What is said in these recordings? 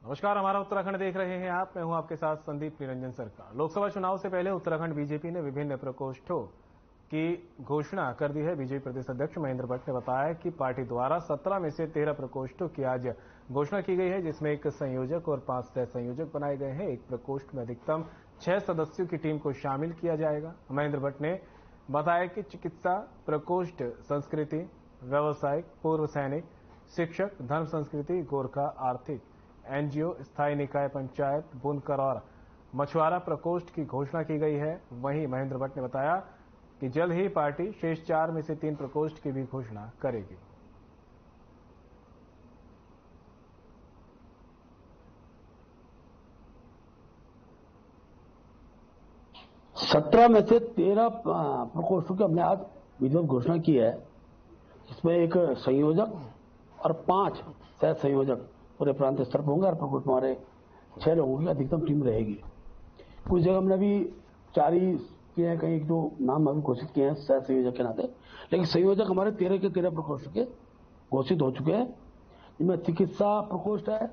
नमस्कार, हमारा उत्तराखंड देख रहे हैं आप। मैं हूं आपके साथ संदीप निरंजन सरकार। लोकसभा चुनाव से पहले उत्तराखंड बीजेपी ने विभिन्न प्रकोष्ठों की घोषणा कर दी है। बीजेपी प्रदेश अध्यक्ष महेंद्र भट्ट ने बताया कि पार्टी द्वारा 17 में से 13 प्रकोष्ठों की आज घोषणा की गई है, जिसमें एक संयोजक और 5 सह संयोजक बनाए गए हैं। एक प्रकोष्ठ में अधिकतम 6 सदस्यों की टीम को शामिल किया जाएगा। महेंद्र भट्ट ने बताया कि चिकित्सा प्रकोष्ठ, संस्कृति, व्यवसायिक, पूर्व सैनिक, शिक्षक, धर्म संस्कृति, गोरखा, आर्थिक, एनजीओ, स्थायी निकाय पंचायत, बुनकर और मछुआरा प्रकोष्ठ की घोषणा की गई है। वहीं महेंद्र भट्ट ने बताया कि जल्द ही पार्टी शेष 4 में से 3 प्रकोष्ठ की भी घोषणा करेगी। सत्रह में से 13 प्रकोष्ठों की हमने आज विधिवत घोषणा की है, जिसमें एक संयोजक और 5 सह संयोजक पूरे प्रांत स्तर पर होंगे और प्रकोष्ठ में हमारे 6 लोगों की अधिकतम टीम रहेगी। कुछ जगह हमने अभी 4 ही किए हैं, कहीं 1-2 नाम अभी घोषित किए हैं सह संयोजक के नाते, लेकिन संयोजक हमारे 13 के 13 प्रकोष्ठ के घोषित हो चुके हैं। इनमें चिकित्सा प्रकोष्ठ है,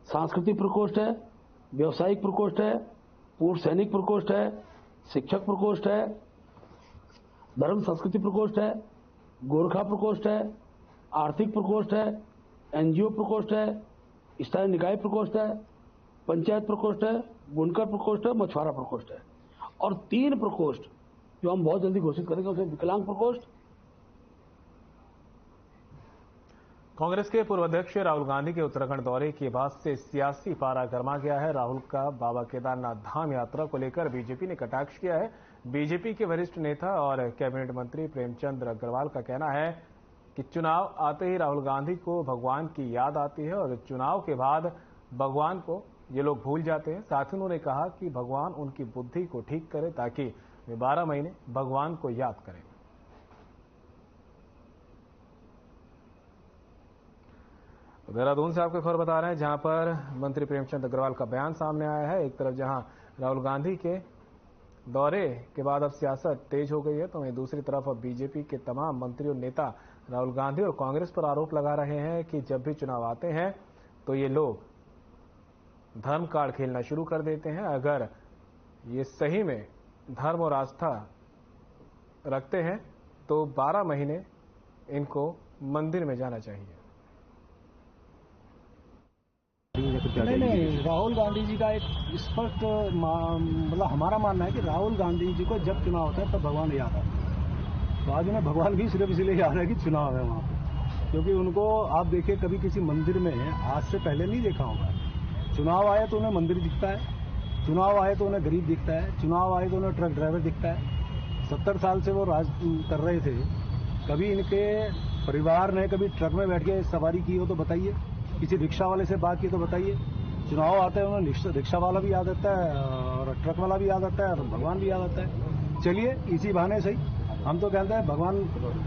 सांस्कृतिक प्रकोष्ठ है, व्यवसायिक प्रकोष्ठ है, पूर्व सैनिक प्रकोष्ठ है, शिक्षक प्रकोष्ठ है, धर्म संस्कृति प्रकोष्ठ है, गोरखा प्रकोष्ठ है, आर्थिक प्रकोष्ठ है, एनजीओ प्रकोष्ठ है, स्थायी निकाय प्रकोष्ठ है, पंचायत प्रकोष्ठ है, बुनकर प्रकोष्ठ है, मछुआरा प्रकोष्ठ है। और 3 प्रकोष्ठ जो हम बहुत जल्दी घोषित करेंगे, उसे विकलांग प्रकोष्ठ। कांग्रेस के पूर्व अध्यक्ष राहुल गांधी के उत्तराखंड दौरे के बाद से सियासी पारा गर्मा गया है। राहुल का बाबा केदारनाथ धाम यात्रा को लेकर बीजेपी ने कटाक्ष किया है। बीजेपी के वरिष्ठ नेता और कैबिनेट मंत्री प्रेमचंद अग्रवाल का कहना है कि चुनाव आते ही राहुल गांधी को भगवान की याद आती है और चुनाव के बाद भगवान को ये लोग भूल जाते हैं। साथ ही उन्होंने कहा कि भगवान उनकी बुद्धि को ठीक करे ताकि वे 12 महीने भगवान को याद करें। देहरादून से आपको खबर बता रहे हैं, जहां पर मंत्री प्रेमचंद अग्रवाल का बयान सामने आया है। एक तरफ जहां राहुल गांधी के दौरे के बाद अब सियासत तेज हो गई है, तो वहीं दूसरी तरफ अब बीजेपी के तमाम मंत्री और नेता राहुल गांधी और कांग्रेस पर आरोप लगा रहे हैं कि जब भी चुनाव आते हैं तो ये लोग धर्म कार्ड खेलना शुरू कर देते हैं। अगर ये सही में धर्म और आस्था रखते हैं तो 12 महीने इनको मंदिर में जाना चाहिए। नहीं, राहुल गांधी जी का एक स्पष्ट मतलब हमारा मानना है कि राहुल गांधी जी को जब चुनाव होता है तब भगवान याद आता है। तो आज उन्हें भगवान भी सिर्फ इसलिए याद है कि चुनाव है वहाँ पे, क्योंकि उनको आप देखिए कभी किसी मंदिर में आज से पहले नहीं देखा होगा। चुनाव आए तो उन्हें मंदिर दिखता है, चुनाव आए तो उन्हें गरीब दिखता है, चुनाव आए तो उन्हें ट्रक ड्राइवर दिखता है। 70 साल से वो राज कर रहे थे, कभी इनके परिवार ने कभी ट्रक में बैठ के सवारी की हो तो बताइए, किसी रिक्शा वाले से बात की तो बताइए। चुनाव आता है उन्हें रिक्शा वाला भी याद आता है और ट्रक वाला भी याद आता है और भगवान भी याद आता है। चलिए इसी बहाने सही हम तो कहते हैं भगवान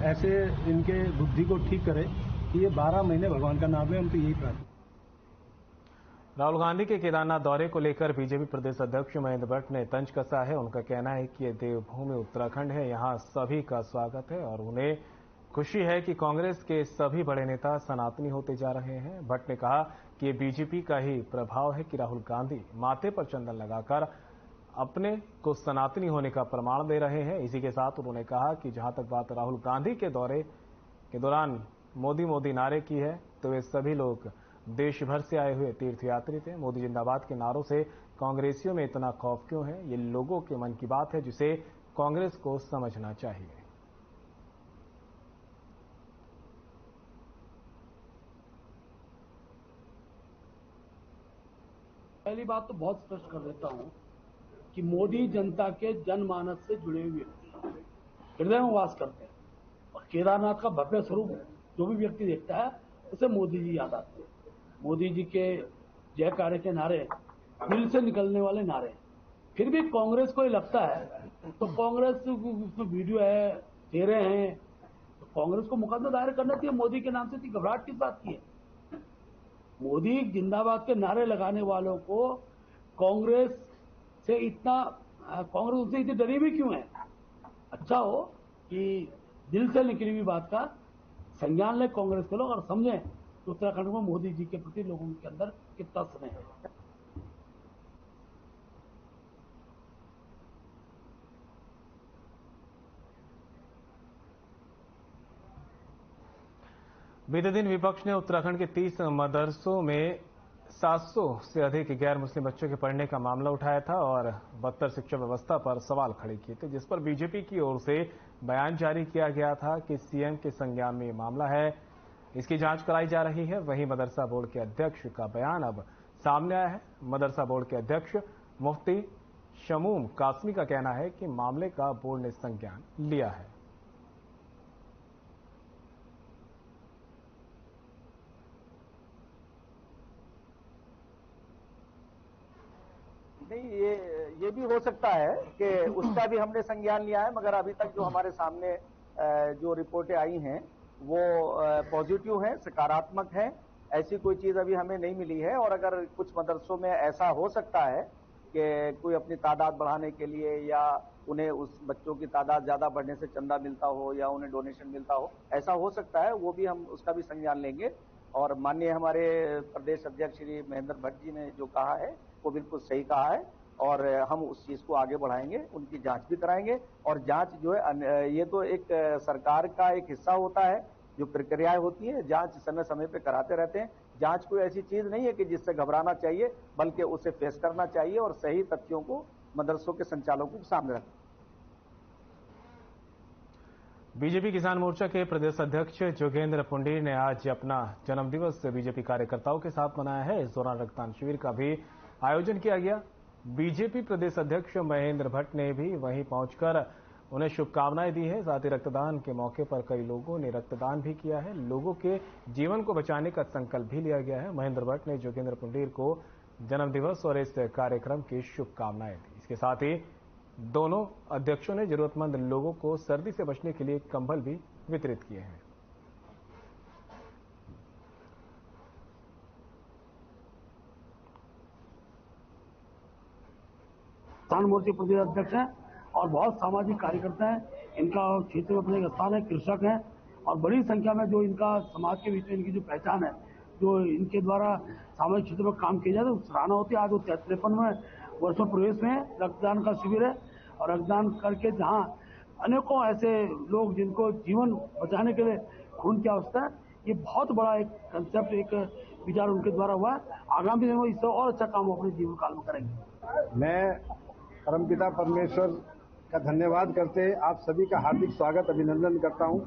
ऐसे इनके बुद्धि को ठीक करे कि ये 12 महीने भगवान का नाम है, हम तो यही प्रार्थना। राहुल गांधी के केदारनाथ दौरे को लेकर बीजेपी प्रदेश अध्यक्ष महेंद्र भट्ट ने तंज कसा है। उनका कहना है कि ये देवभूमि उत्तराखंड है, यहाँ सभी का स्वागत है और उन्हें खुशी है कि कांग्रेस के सभी बड़े नेता सनातनी होते जा रहे हैं। भट्ट ने कहा कि ये बीजेपी का ही प्रभाव है कि राहुल गांधी माथे पर चंदन लगाकर अपने को सनातनी होने का प्रमाण दे रहे हैं। इसी के साथ उन्होंने कहा कि जहां तक बात राहुल गांधी के दौरे के दौरान मोदी मोदी नारे की है, तो वे सभी लोग देश भर से आए हुए तीर्थयात्री थे। मोदी जिंदाबाद के नारों से कांग्रेसियों में इतना खौफ क्यों है? ये लोगों के मन की बात है जिसे कांग्रेस को समझना चाहिए। पहली बात तो बहुत स्पष्ट कर देता हूं कि मोदी जनता के जनमानस से जुड़े हुए व्यक्ति हृदय में वास करते हैं और केदारनाथ का भव्य स्वरूप जो भी व्यक्ति देखता है उसे मोदी जी याद आते हैं। मोदी जी के जयकारे के नारे दिल से निकलने वाले नारे। फिर भी कांग्रेस को लगता है तो कांग्रेस उसमें वीडियो है, चेहरे हैं, तो कांग्रेस को मुकदमा दायर करना चाहिए। मोदी के नाम से इतनी घबराहट किस बात की है? मोदी जिंदाबाद के नारे लगाने वालों को कांग्रेस से इतनी डरी भी क्यों है? अच्छा हो कि दिल से निकली हुई बात का संज्ञान ले कांग्रेस के लोग और समझें कि उत्तराखंड में मोदी जी के प्रति लोगों के अंदर कितना स्नेह है। बीते दिन विपक्ष ने उत्तराखंड के 30 मदरसों में 700 से अधिक गैर मुस्लिम बच्चों के पढ़ने का मामला उठाया था और बदतर शिक्षा व्यवस्था पर सवाल खड़े किए थे, जिस पर बीजेपी की ओर से बयान जारी किया गया था कि सीएम के संज्ञान में ये मामला है, इसकी जांच कराई जा रही है। वहीं मदरसा बोर्ड के अध्यक्ष का बयान अब सामने आया है। मदरसा बोर्ड के अध्यक्ष मुफ्ती शमूम कासमी का कहना है कि मामले का बोर्ड ने संज्ञान लिया है। नहीं, ये भी हो सकता है कि उसका भी हमने संज्ञान लिया है, मगर अभी तक जो हमारे सामने जो रिपोर्टें आई हैं वो पॉजिटिव हैं, सकारात्मक हैं। ऐसी कोई चीज अभी हमें नहीं मिली है। और अगर कुछ मदरसों में ऐसा हो सकता है कि कोई अपनी तादाद बढ़ाने के लिए या उन्हें उस बच्चों की तादाद ज्यादा बढ़ने से चंदा मिलता हो या उन्हें डोनेशन मिलता हो, ऐसा हो सकता है, वो भी हम उसका भी संज्ञान लेंगे। और माननीय हमारे प्रदेश अध्यक्ष श्री महेंद्र भट्ट जी ने जो कहा है वो बिल्कुल सही कहा है और हम उस चीज को आगे बढ़ाएंगे, उनकी जांच भी कराएंगे। और जांच जो है ये तो एक सरकार का एक हिस्सा होता है, जो प्रक्रियाएं होती है, जांच समय समय पे कराते रहते हैं। जांच कोई ऐसी चीज नहीं है कि जिससे घबराना चाहिए, बल्कि उसे फेस करना चाहिए और सही तथ्यों को मदरसों के संचालकों के सामने रखना। बीजेपी किसान मोर्चा के प्रदेश अध्यक्ष जोगेंद्र पुंडीर ने आज अपना जन्मदिवस बीजेपी कार्यकर्ताओं के साथ मनाया है। इस दौरान रक्तदान शिविर का भी आयोजन किया गया। बीजेपी प्रदेश अध्यक्ष महेंद्र भट्ट ने भी वहीं पहुंचकर उन्हें शुभकामनाएं दी है। साथ ही रक्तदान के मौके पर कई लोगों ने रक्तदान भी किया है। लोगों के जीवन को बचाने का संकल्प भी लिया गया है। महेंद्र भट्ट ने जोगेंद्र पुंडीर को जन्मदिवस और इस कार्यक्रम की शुभकामनाएं दी। इसके साथ ही दोनों अध्यक्षों ने जरूरतमंद लोगों को सर्दी से बचने के लिए कंबल भी वितरित किए हैं। किसान मोर्चे प्रदेश अध्यक्ष हैं और बहुत सामाजिक कार्यकर्ता हैं। इनका क्षेत्र में अपने एक स्थान है, कृषक हैं और बड़ी संख्या में जो इनका समाज के बीच में इनकी जो पहचान है, जो इनके द्वारा सामाजिक क्षेत्र में काम किया जाए, तो सराहना होती है। आज वो 53वें वर्ष में प्रवेश में रक्तदान का शिविर है और रक्तदान करके जहाँ अनेकों ऐसे लोग जिनको जीवन बचाने के लिए खून की आवश्यकता है, ये बहुत बड़ा एक कंसेप्ट, एक विचार उनके द्वारा हुआ है। आगामी दिनों में इससे और अच्छा काम अपने जीवन काल में करेंगे। मैं परमपिता परमेश्वर का धन्यवाद करते आप सभी का हार्दिक स्वागत अभिनंदन करता हूं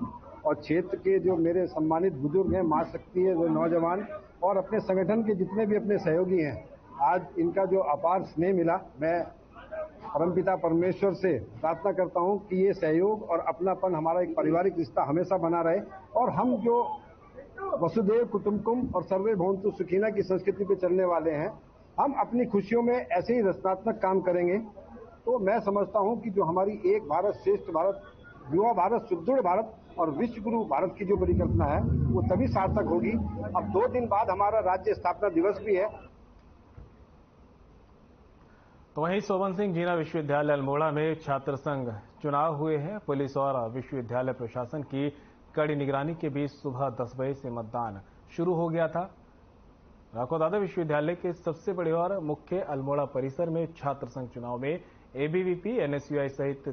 और क्षेत्र के जो मेरे सम्मानित बुजुर्ग हैं, मां शक्ति है, जो नौजवान और अपने संगठन के जितने भी अपने सहयोगी हैं, आज इनका जो अपार स्नेह मिला, मैं परमपिता परमेश्वर से प्रार्थना करता हूं कि ये सहयोग और अपनापन, हमारा एक पारिवारिक रिश्ता हमेशा बना रहे और हम जो वसुधैव कुटुंबकम और सर्वे भवन्तु सुखिनः की संस्कृति पे चलने वाले हैं, हम अपनी खुशियों में ऐसे ही रचनात्मक काम करेंगे। तो मैं समझता हूं कि जो हमारी एक भारत श्रेष्ठ भारत, युवा भारत, सुदृढ़ भारत और विश्व गुरु भारत की जो परिकल्पना है वो तभी सार्थक होगी। अब 2 दिन बाद हमारा राज्य स्थापना दिवस भी है। तो वहीं सोबन सिंह जीना विश्वविद्यालय अल्मोड़ा में छात्र संघ चुनाव हुए हैं। पुलिस और विश्वविद्यालय प्रशासन की कड़ी निगरानी के बीच सुबह 10 बजे से मतदान शुरू हो गया था। राकोदादा विश्वविद्यालय के सबसे बड़े और मुख्य अल्मोड़ा परिसर में छात्र संघ चुनाव में एबीवीपी, एनएसयूआई सहित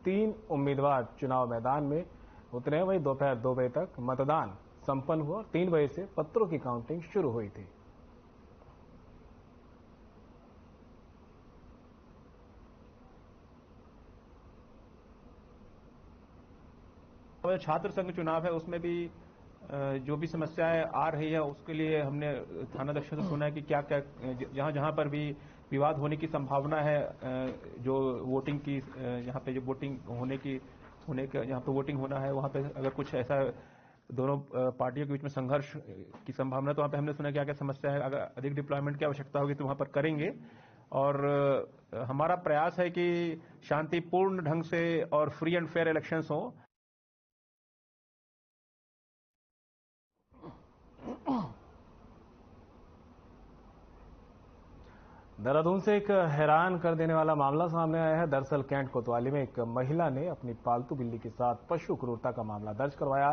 3 उम्मीदवार चुनाव मैदान में उतरे। वहीं दोपहर 2 बजे तक मतदान संपन्न हुआ और 3 बजे से पत्रों की काउंटिंग शुरू हुई थी। छात्र संघ चुनाव है, उसमें भी जो भी समस्याएं आ रही है उसके लिए हमने थानाध्यक्ष से सुना है कि क्या क्या जहां जहां पर भी विवाद होने की संभावना है, जो वोटिंग की यहाँ पे जो वोटिंग होने का यहाँ पे वोटिंग होना है, वहां पे अगर कुछ ऐसा दोनों पार्टियों के बीच में संघर्ष की संभावना, तो वहां पे हमने सुना क्या क्या समस्या है, अगर अधिक डिप्लॉयमेंट की आवश्यकता होगी तो वहां पर करेंगे। और हमारा प्रयास है कि शांतिपूर्ण ढंग से और फ्री एंड फेयर इलेक्शंस हो। देहरादून से एक हैरान कर देने वाला मामला सामने आया है। दरअसल कैंट कोतवाली में एक महिला ने अपनी पालतू बिल्ली के साथ पशु क्रूरता का मामला दर्ज करवाया।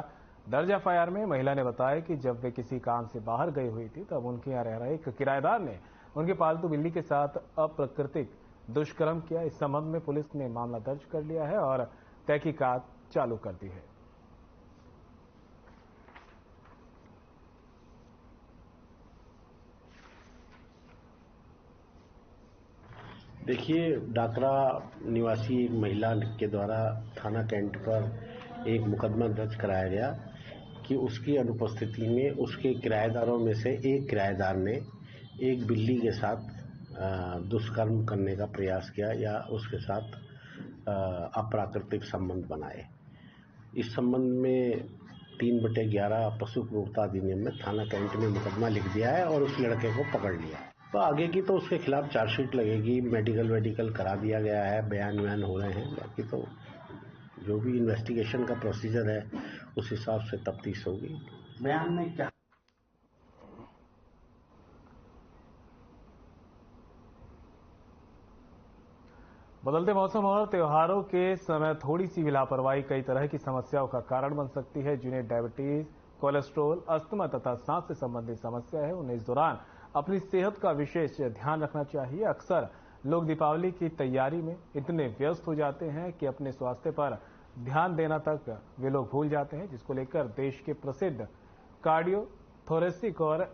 दर्ज एफआईआर में महिला ने बताया कि जब वे किसी काम से बाहर गई हुई थी तब उनके यहाँ रह रहे एक किराएदार ने उनकी पालतू बिल्ली के साथ अप्राकृतिक दुष्कर्म किया। इस संबंध में पुलिस ने मामला दर्ज कर लिया है और तहकीकात चालू कर दी है। देखिए, डाकरा निवासी एक महिला के द्वारा थाना कैंट पर एक मुकदमा दर्ज कराया गया कि उसकी अनुपस्थिति में उसके किराएदारों में से एक किराएदार ने एक बिल्ली के साथ दुष्कर्म करने का प्रयास किया या उसके साथ अप्राकृतिक संबंध बनाए। इस संबंध में 3/11 पशु क्रूरता अधिनियम में थाना कैंट में मुकदमा लिख दिया है और उस लड़के को पकड़ लिया है। तो आगे की तो उसके खिलाफ चार्जशीट लगेगी, मेडिकल करा दिया गया है, बयान हो रहे हैं। बाकी तो जो भी इन्वेस्टिगेशन का प्रोसीजर है उस हिसाब से तफ्तीश होगी। बयान में क्या बदलते मौसम और त्योहारों के समय थोड़ी सी भी लापरवाही कई तरह की समस्याओं का कारण बन सकती है। जिन्हें डायबिटीज, कोलेस्ट्रॉल, अस्थमा तथा सांस से संबंधित समस्या है, उन्हें इस दौरान अपनी सेहत का विशेष ध्यान रखना चाहिए। अक्सर लोग दीपावली की तैयारी में इतने व्यस्त हो जाते हैं कि अपने स्वास्थ्य पर ध्यान देना तक वे लोग भूल जाते हैं, जिसको लेकर देश के प्रसिद्ध कार्डियो, थोरेसिक और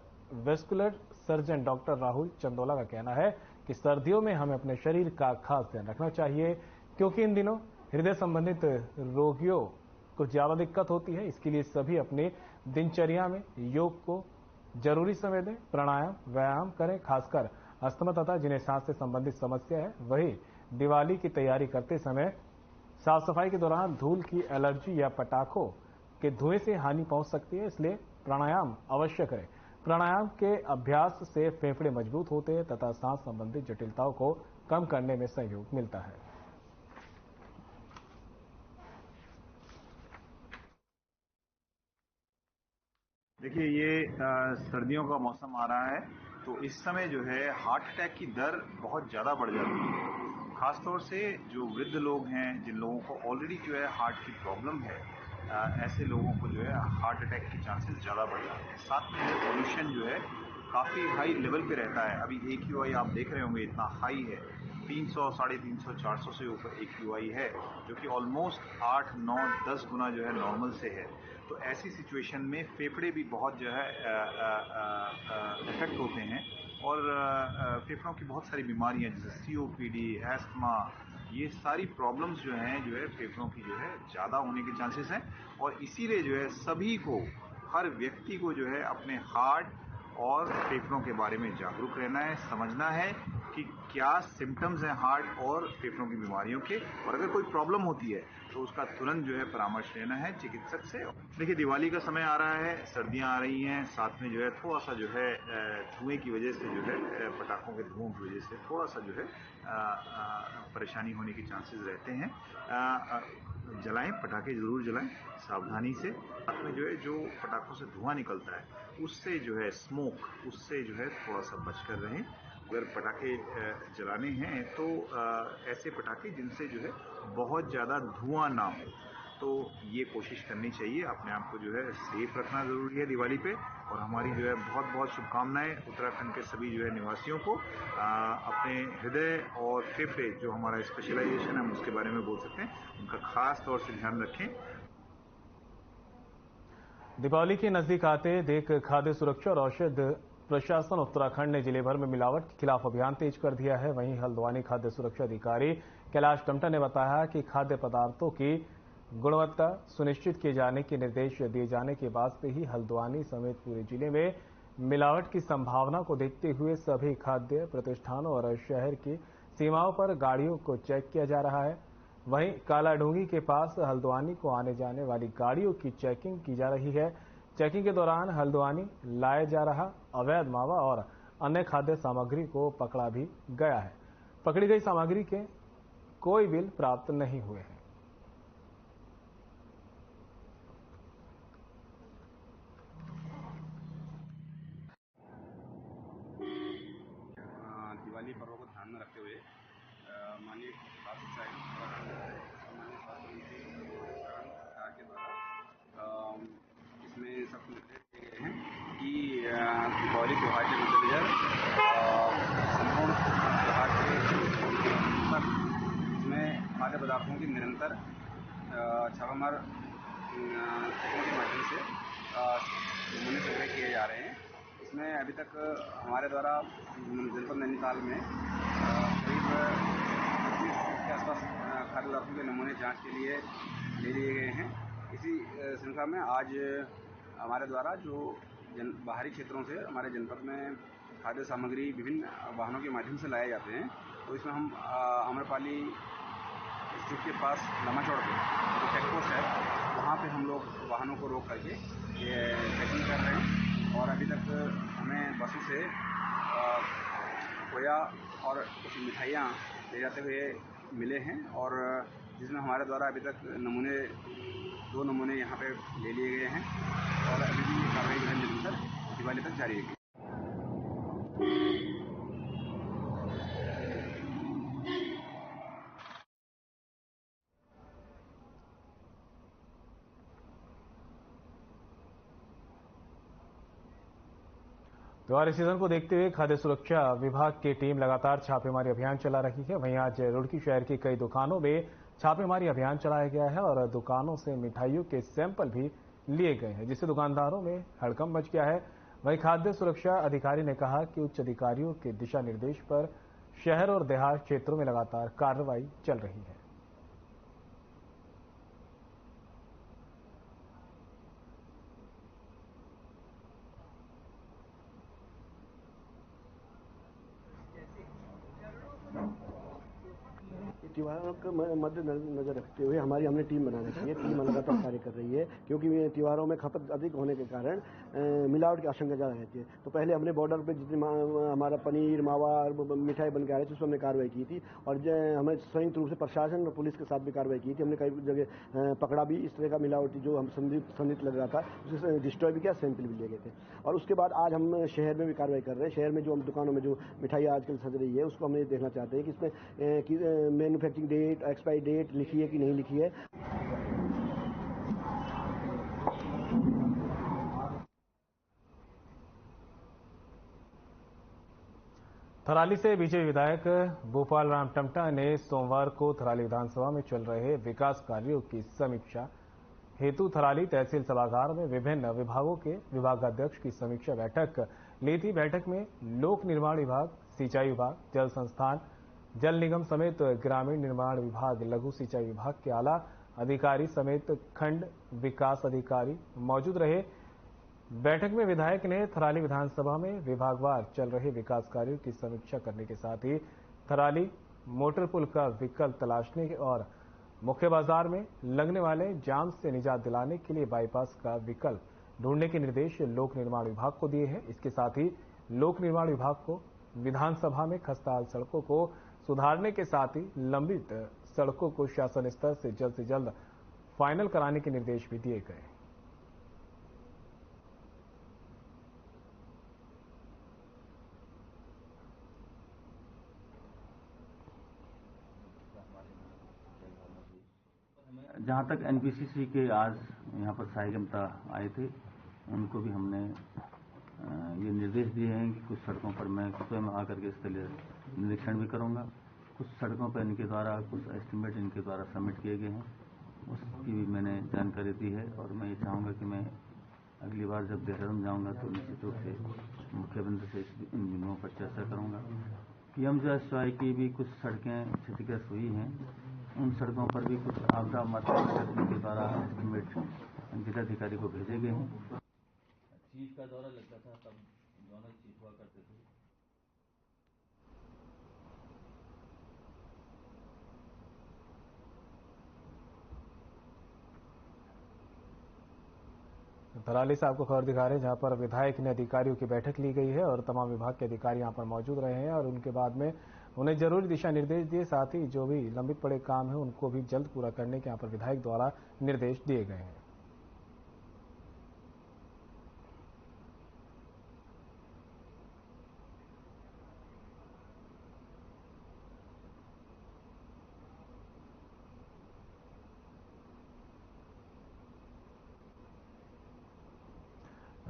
vascular surgeon doctor Rahul Chandola का कहना है कि सर्दियों में हमें अपने शरीर का खास ध्यान रखना चाहिए, क्योंकि इन दिनों हृदय संबंधित रोगियों को ज्यादा दिक्कत होती है। इसके लिए सभी अपने दिनचर्या में योग को जरूरी समय दें, प्राणायाम, व्यायाम करें। खासकर अस्थमा तथा जिन्हें सांस से संबंधित समस्या है, वही दिवाली की तैयारी करते समय साफ सफाई के दौरान धूल की एलर्जी या पटाखों के धुएं से हानि पहुंच सकती है, इसलिए प्राणायाम अवश्य करें। प्राणायाम के अभ्यास से फेफड़े मजबूत होते हैं तथा सांस संबंधित जटिलताओं को कम करने में सहयोग मिलता है। देखिए, ये सर्दियों का मौसम आ रहा है, तो इस समय जो है हार्ट अटैक की दर बहुत ज़्यादा बढ़ जाती है। खासतौर से जो वृद्ध लोग हैं, जिन लोगों को ऑलरेडी जो है हार्ट की प्रॉब्लम है, ऐसे लोगों को जो है हार्ट अटैक के चांसेस ज़्यादा बढ़ जाते हैं। साथ में जो पॉल्यूशन जो है काफ़ी हाई लेवल पे रहता है। अभी AQI आप देख रहे होंगे इतना हाई है, 300, 350, 400 से ऊपर AQI है, जो कि ऑलमोस्ट 8, 9, 10 गुना जो है नॉर्मल से है। तो ऐसी सिचुएशन में फेफड़े भी बहुत जो है इफेक्ट होते हैं और फेफड़ों की बहुत सारी बीमारियां जैसे COPD, एस्थमा, ये सारी प्रॉब्लम्स जो है फेफड़ों की जो है ज़्यादा होने के चांसेस हैं। और इसीलिए जो है सभी को, हर व्यक्ति को जो है अपने हार्ट और फेफड़ों के बारे में जागरूक रहना है, समझना है कि क्या सिम्टम्स हैं हार्ट और फेफड़ों की बीमारियों के, और अगर कोई प्रॉब्लम होती है तो उसका तुरंत जो है परामर्श लेना है चिकित्सक से। देखिए, दिवाली का समय आ रहा है, सर्दियां आ रही हैं, साथ में जो है थोड़ा सा जो है धुएं की वजह से जो है पटाखों के धुओं की वजह से थोड़ा सा जो है परेशानी होने के चांसेस रहते हैं। जलाएं, पटाखे जरूर जलाएं सावधानी से। साथ में जो है जो पटाखों से धुआं निकलता है उससे जो है स्मोक, उससे जो है थोड़ा सा बचकर रहें। अगर पटाखे जलाने हैं तो ऐसे पटाखे जिनसे जो है बहुत ज़्यादा धुआं ना हो, तो ये कोशिश करनी चाहिए। अपने आप को जो है सेफ रखना ज़रूरी है दिवाली पे। और हमारी जो है बहुत बहुत शुभकामनाएं उत्तराखंड के सभी जो है निवासियों को। अपने हृदय और फेफड़े, जो हमारा स्पेशलाइजेशन है हम उसके बारे में बोल सकते हैं, उनका खास तौर से ध्यान रखें। दीपावली के नजदीक आते देख खाद्य सुरक्षा और औषध प्रशासन उत्तराखंड ने जिले भर में मिलावट के खिलाफ अभियान तेज कर दिया है। वहीं हल्द्वानी खाद्य सुरक्षा अधिकारी कैलाश टमटा ने बताया कि खाद्य पदार्थों की गुणवत्ता सुनिश्चित किए जाने के निर्देश दिए जाने के बाद से ही हल्द्वानी समेत पूरे जिले में मिलावट की संभावना को देखते हुए सभी खाद्य प्रतिष्ठानों और शहर की सीमाओं पर गाड़ियों को चेक किया जा रहा है। वहीं कालाडूंगी के पास हल्द्वानी को आने जाने वाली गाड़ियों की चेकिंग की जा रही है। चेकिंग के दौरान हल्द्वानी लाया जा रहा अवैध मावा और अन्य खाद्य सामग्री को पकड़ा भी गया है। पकड़ी गई सामग्री के कोई बिल प्राप्त नहीं हुए हैं। दिवाली पर्व को ध्यान में रखते हुए माननीय शासक साहब, माननीय स्वास्थ्य मंत्री सरकार के द्वारा सख्त निर्देश दिए गए हैं कि दीपावली त्यौहार के मद्देनजर संपूर्ण त्यौहार के पर इसमें खाद्य पदार्थों की निरंतर छापामार चेकिंग के माध्यम से नमूने संग्रह किए जा रहे हैं। इसमें अभी तक हमारे द्वारा जनपद नैनीताल में करीब 25 के आसपास खाद्य पदार्थों के नमूने जांच के लिए ले लिए गए हैं। इसी श्रृंखला में आज हमारे द्वारा जो बाहरी क्षेत्रों से हमारे जनपद में खाद्य सामग्री विभिन्न वाहनों के माध्यम से लाए जाते हैं, तो इसमें हम आम्रपाली इंस्टीट्यूट के पास लमाचौड़ पे जो चेक पोस्ट है वहाँ पे हम लोग वाहनों को रोक करके ये चेकिंग कर रहे हैं। और अभी तक हमें बसों से खोया और कुछ मिठाइयाँ ले जाते हुए मिले हैं, और जिसमें हमारे द्वारा अभी तक 2 नमूने यहाँ पे ले लिए गए हैं और अभी भी कार्रवाई निरंतर दिवाली तक जारी रहेगी। त्योहारी सीजन को देखते हुए खाद्य सुरक्षा विभाग की टीम लगातार छापेमारी अभियान चला रही है। वहीं आज रुड़की शहर की कई दुकानों में छापेमारी अभियान चलाया गया है और दुकानों से मिठाइयों के सैंपल भी लिए गए हैं, जिससे दुकानदारों में हड़कंप मच गया है। वहीं खाद्य सुरक्षा अधिकारी ने कहा कि उच्च अधिकारियों के दिशा निर्देश पर शहर और देहात क्षेत्रों में लगातार कार्रवाई चल रही है। त्योहारों को मद्देनजर रखते हुए हमने टीम बना रखी है। टीम लगातार कार्य कर रही है, क्योंकि त्योहारों में खपत अधिक होने के कारण मिलावट की आशंका ज़्यादा रहती है। तो पहले हमने बॉर्डर पे जितनी हमारा पनीर मावा मिठाई बन के आ रही थी, उस पर हमने कार्रवाई की थी, और हमें संयुक्त रूप से प्रशासन और पुलिस के साथ भी कार्रवाई की थी। हमने कई जगह पकड़ा भी इस तरह का मिलावटी जो हम संदिग्ध लग रहा था, उसे डिस्ट्रॉय भी किया, सैंपल भी लिए गए थे। और उसके बाद आज हम शहर में भी कार्रवाई कर रहे हैं। शहर में जो हम दुकानों में जो मिठाई आजकल सज रही है, उसको हम ये देखना चाहते हैं कि इसमें मैन्युफैक्चरिंग डेट, एक्सपायरी डेट लिखी है कि नहीं लिखी है। थराली से बीजेपी विधायक भूपाल राम टमटा ने सोमवार को थराली विधानसभा में चल रहे विकास कार्यों की समीक्षा हेतु थराली तहसील सभागार में विभिन्न विभागों के विभागाध्यक्ष की समीक्षा बैठक ली थी। बैठक में लोक निर्माण विभाग, सिंचाई विभाग, जल संस्थान, जल निगम समेत ग्रामीण निर्माण विभाग, लघु सिंचाई विभाग के आला अधिकारी समेत खंड विकास अधिकारी मौजूद रहे। बैठक में विधायक ने थराली विधानसभा में विभागवार चल रहे विकास कार्यों की समीक्षा करने के साथ ही थराली मोटर पुल का विकल्प तलाशने और मुख्य बाजार में लगने वाले जाम से निजात दिलाने के लिए बाईपास का विकल्प ढूंढने के निर्देश लोक निर्माण विभाग को दिए हैं। इसके साथ ही लोक निर्माण विभाग को विधानसभा में खस्ताहाल सड़कों को सुधारने के साथ ही लंबित सड़कों को शासन स्तर से जल्द फाइनल कराने के निर्देश भी दिए गए। जहाँ तक एनपीसीसी के आज यहाँ पर सहायक अभियंता आए थे, उनको भी हमने ये निर्देश दिए हैं कि कुछ सड़कों पर मैं स्वयं आकर के स्थलीय निरीक्षण भी करूँगा। कुछ सड़कों पर इनके द्वारा कुछ एस्टिमेट इनके द्वारा सबमिट किए गए हैं, उसकी भी मैंने जानकारी दी है। और मैं ये चाहूँगा कि मैं अगली बार जब देहरादून जाऊँगा तो निश्चित रूप से मुख्यमंत्री से इन बिंदुओं पर चर्चा करूँगा। पीएमजीएसवाई की भी कुछ सड़कें क्षतिग्रस्त हुई हैं, उन सड़कों पर भी कुछ आपदा मात्रा के द्वारा एस्टिमेट जिलाधिकारी को भेजे गए हैं। चीफ का दौरा लगता था तब दोनों चीफ हुआ करते थे। थराली से आपको खबर दिखा रहे हैं, जहां पर विधायक ने अधिकारियों की बैठक ली गई है और तमाम विभाग के अधिकारी यहां पर मौजूद रहे हैं और उनके बाद में उन्हें जरूरी दिशा निर्देश दिए। साथ ही जो भी लंबित पड़े काम है उनको भी जल्द पूरा करने के यहां पर विधायक द्वारा निर्देश दिए गए हैं।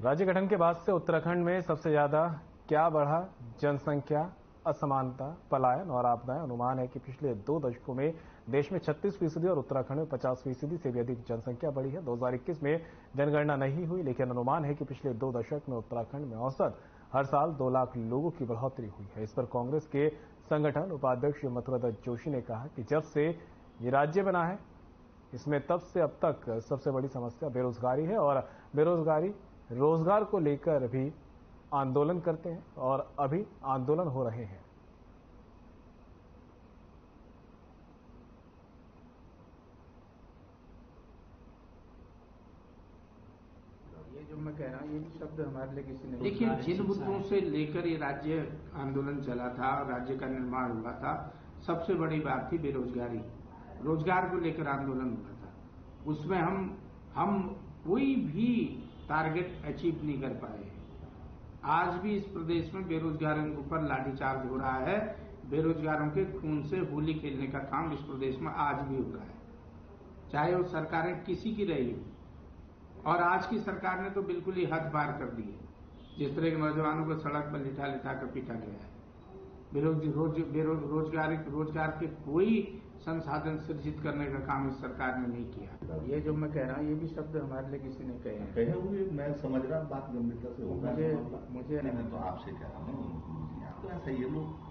राज्य गठन के बाद से उत्तराखंड में सबसे ज्यादा क्या बढ़ा? जनसंख्या, असमानता, पलायन और आपदाएं। अनुमान है कि पिछले 2 दशकों में देश में 36% और उत्तराखंड में 50% से भी अधिक जनसंख्या बढ़ी है। 2021 में जनगणना नहीं हुई, लेकिन अनुमान है कि पिछले 2 दशक में उत्तराखंड में औसत हर साल 2 लाख लोगों की बढ़ोतरी हुई है। इस पर कांग्रेस के संगठन उपाध्यक्ष मथुरादत्त जोशी ने कहा कि जब से ये राज्य बना है, इसमें तब से अब तक सबसे बड़ी समस्या बेरोजगारी है और बेरोजगारी रोजगार को लेकर भी आंदोलन करते हैं और अभी आंदोलन हो रहे हैं। ये जो मैं कह रहा हूँ, ये भी शब्द हमारे लिए किसी ने देखिए, जिन मुद्दों से लेकर ये राज्य आंदोलन चला था और राज्य का निर्माण हुआ था, सबसे बड़ी बात थी बेरोजगारी। रोजगार को लेकर आंदोलन हुआ था, उसमें हम कोई भी टारगेट अचीव नहीं कर पाए। आज भी इस प्रदेश में बेरोजगारों के ऊपर लाठीचार्ज हो रहा है। बेरोजगारों के खून से होली खेलने का काम इस प्रदेश में आज भी हो रहा है, चाहे वो सरकारें किसी की रही हो। और आज की सरकार ने तो बिल्कुल ही हद पार कर दी है। जिस तरह के नौजवानों को सड़क पर लिटा लिटा कर पीटा गया है, रोजगार के कोई संसाधन सृजित करने का काम इस सरकार ने नहीं किया। ये जो मैं कह रहा हूँ, ये भी शब्द हमारे लिए किसी ने कहे हुए, मैं समझ रहा हूँ, बात गंभीरता से होगा। मुझे नहीं, तो आपसे कह रहा हूँ, तो ऐसा ये लोग।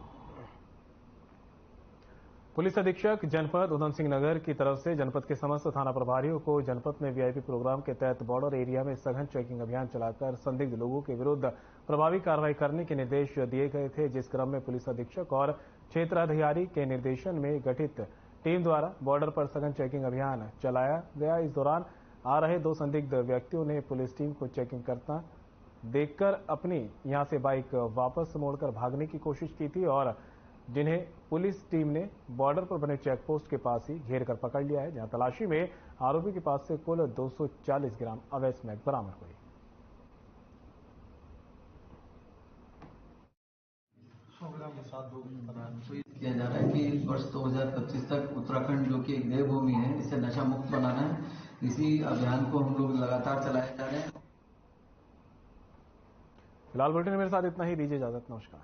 पुलिस अधीक्षक जनपद उधम सिंह नगर की तरफ से जनपद के समस्त थाना प्रभारियों को जनपद में वीआईपी प्रोग्राम के तहत बॉर्डर एरिया में सघन चेकिंग अभियान चलाकर संदिग्ध लोगों के विरुद्ध प्रभावी कार्रवाई करने के निर्देश दिए गए थे। जिस क्रम में पुलिस अधीक्षक और क्षेत्राधिकारी के निर्देशन में गठित टीम द्वारा बॉर्डर पर सघन चेकिंग अभियान चलाया गया। इस दौरान आ रहे 2 संदिग्ध व्यक्तियों ने पुलिस टीम को चेकिंग करता देखकर अपनी यहां से बाइक वापस मोड़कर भागने की कोशिश की थी और जिन्हें पुलिस टीम ने बॉर्डर पर बने चेक पोस्ट के पास ही घेर कर पकड़ लिया है, जहां तलाशी में आरोपी के पास से कुल 240 ग्राम अवैध स्मैक बरामद हुई। किया जा रहा है कि वर्ष 2025 तक उत्तराखंड जो कि एक देवभूमि है, इसे नशा मुक्त बनाना है। इसी अभियान को हम लोग लगातार चलाए जा रहे हैं। फिलहाल बुलेटिन में मेरे साथ इतना ही। दीजिए इजाजत, नमस्कार।